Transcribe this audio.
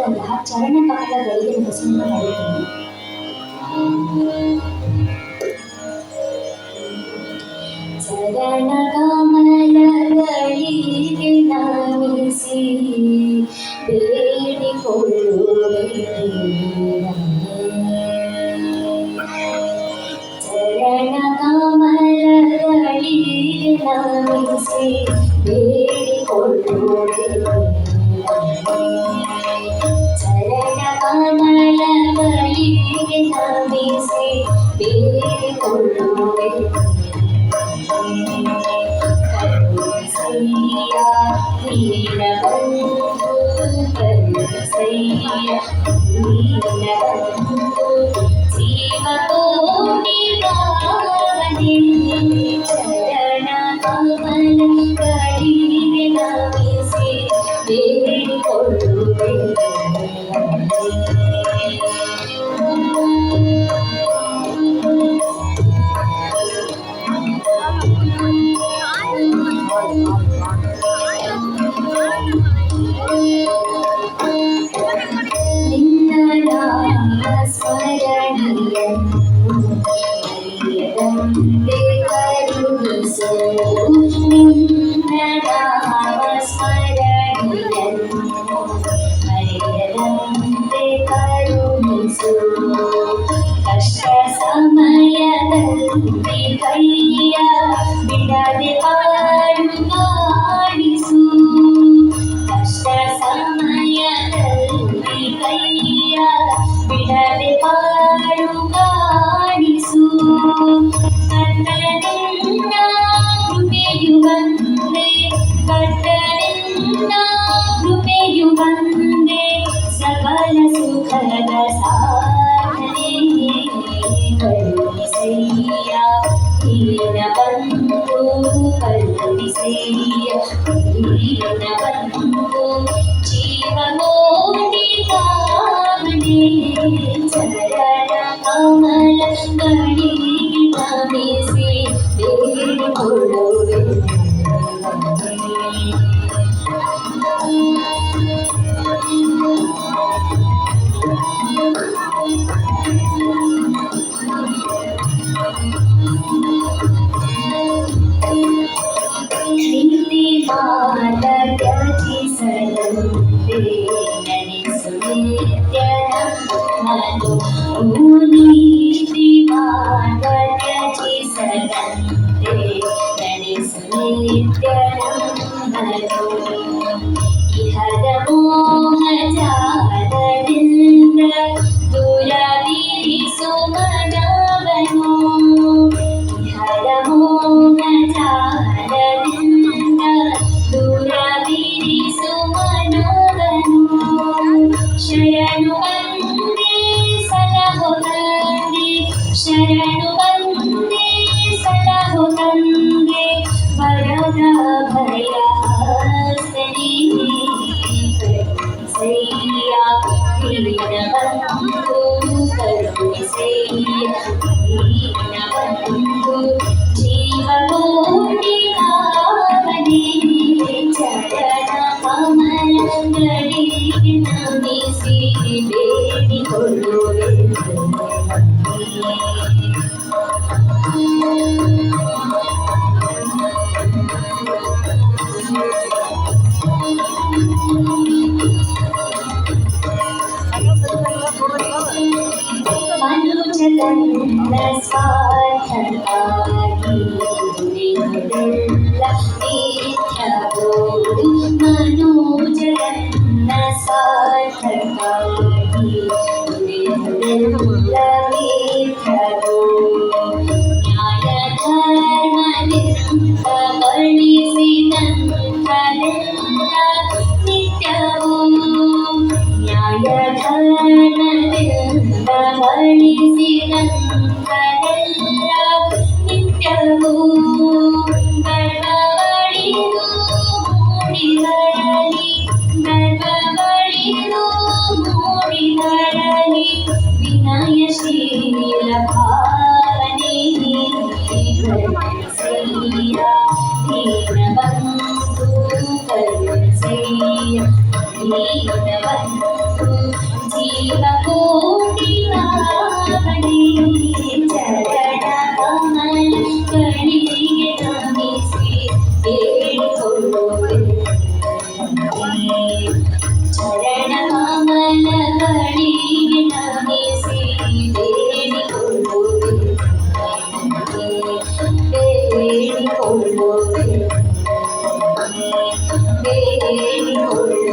ಇರುವಂತಹ ಚರಣ ಕಮಲಗಳಿಗೆ ನಮಸ್ಕಾರ ಮಾಡುತ್ತೇನೆ. ಚರಣ ಕಮಲಗಳಿಗೆ ನಮಿಸಿ ಬೇಡಿಕೊಳ್ಳುವೆ. ಚರಣ ಕಮಲಗಳಿಗೆ ನಮಿಸಿ ಬೇಡಿಕೊಳ್ಳುವೆ. ಚರಣ ಕಮಲಗಳಿಗೆ ನಮಿಸಿ ಬೇಡಿಕೊಳ್ಳುವೆ. ಕರುಣಿಸಯ್ಯ ದೀನಬಂಧು, ಕರುಣಿಸಯ್ಯ ದೀನಬಂಧು, ಜೀವಕೋಟಿ ಪಾವನೆ. ಚರಣ ಕಮಲಗಳಿಗೆ ನಮಿಸಿ ಬೇಡಿಕೊಳ್ಳುವೆ. ನಿನ್ನ ನಾಮ ಸ್ಮರಣೆಯನ್ನು ಮರೆಯದಂತೆ ಕರುಣಿಸು. ನಿನ್ನ ನಾಮ ಸ್ಮರಣೆಯನ್ನು ಮರೆಯದಂತೆ ಕರುಣಿಸು. ಕಷ್ಟ ಸಮಯದಲ್ಲಿ ಕೈಯ ಬಿಡದೆ ಪಾರು ಮಾಡಿಸು. ಕಷ್ಟ ಸಮಯದಲ್ಲಿ ಕೈಯ ಬಿಡದೆ ಪಾರು ಮಾಡಿಸು. ಕರ್ತನಿಂದ ಕೃಪೆಯು ಬಂದೆ, ಕರ್ತನಿಂದ ಕೃಪೆಯು ಬಂದೆ, ಸಕಲ ಸುಖದ ಸಾಧನೆ. ಕರುಣಿಸಯ್ಯ ದೀನಬಂಧು, ಕರುಣಿಸಯ್ಯ ದೀನಬಂಧು, ಜೀವಕೋಟಿ ಪಾವನೆ. ಚರಣ ಕಮಲಗಳಿಗೆ ನಮಿಸಿ ಬೇಡಿಕೊಳ್ಳುವೆ. ನೀತಿ ಮಾರ್ಗ ತ್ಯಜಿಸದಂತೆ ನಡೆಸು ನಿತ್ಯ ನಮ್ಮನು. ನೀತಿ ಮಾರ್ಗ ತ್ಯಜಿಸದಂತೆ ನಡೆಸು ನಿತ್ಯ ನಮ್ಮನು. ಇಹದ ಮೋಹ ಜಾಲದಿಂದ ದೂರವಿರಿಸು ಮನವನ್ನು. ಇಹದ ಮೋಹ ಜಾಲದಿಂದ ದೂರವಿರಿಸು ಮನವನ್ನು. ಶರಣು ಬಂದೆ ಸಲಹು ತಂದೆ, ಶರಣು ಬಂದೆ ಸಲಹು ತಂದೆ, ವರದ ಭಯ ಹಸ್ತನೇ. ಕರುಣಿಸಯ್ಯ ದೀನಬಂಧು, ಕರುಣಿಸಯ್ಯ ದೀನಬಂಧು, ಜೀವಕೋಟಿ ಪಾವನೆ. ಚರಣ ಕಮಲಗಳಿಗೆ ನಮಿಸಿ ಬೇಡಿಕೊಳ್ಳುವೆ. ಮನುಜಗನ್ನ ಸ್ವಾರ್ಥಕ್ಕಾಗಿ ದುಡಿಯುವುದೆಲ್ಲ ಮಿಥ್ಯವೋ. ಮನುಜಗನ್ನ ಸ್ವಾರ್ಥಕ್ಕಾಗಿ ದುಡಿಯುವುದೆಲ್ಲ ಮಿಥ್ಯವೋ. ನ್ಯಾಯ ಧರ್ಮದಿಂದ ಗಳಿಸಿದಂಥದೆಲ್ಲ ನಿತ್ಯವೋ. ನ್ಯಾಯ ಧರ್ಮದಿಂದ ಗಳಿಸಿದಂಥದೆಲ್ಲ ನಿತ್ಯವೋ. ಗರ್ವವಳಿದು ಮೂಡಿದರಲಿ, ಗರ್ವವಳಿದು ಮೂಡಿದರಲಿ, ವಿನಯಶೀಲ ಭಾವನೆ. ಕರುಣಿಸಯ್ಯ ದೀನಬಂಧು, ಕರುಣಿಸಯ್ಯ ದೀನಬಂಧು, ಜೀವಕೋಟಿ ಪಾವನಿ ಚರಣ ಕಮಲ ಕಣಿಗೆ ನಮಿಸಿ ಬೇಡಿಕೊಳ್ಳುವೆ ಚರಣ ಕಮಲ ಕಣಿಗೆ ನಮಿಸಿ ಬೇಡಿಕೊಳ್ಳುವೆ ಬೇಡಿಕೊಳ್ಳುವೆ ಬೇಡಿಕೊಳ್ಳುವೆ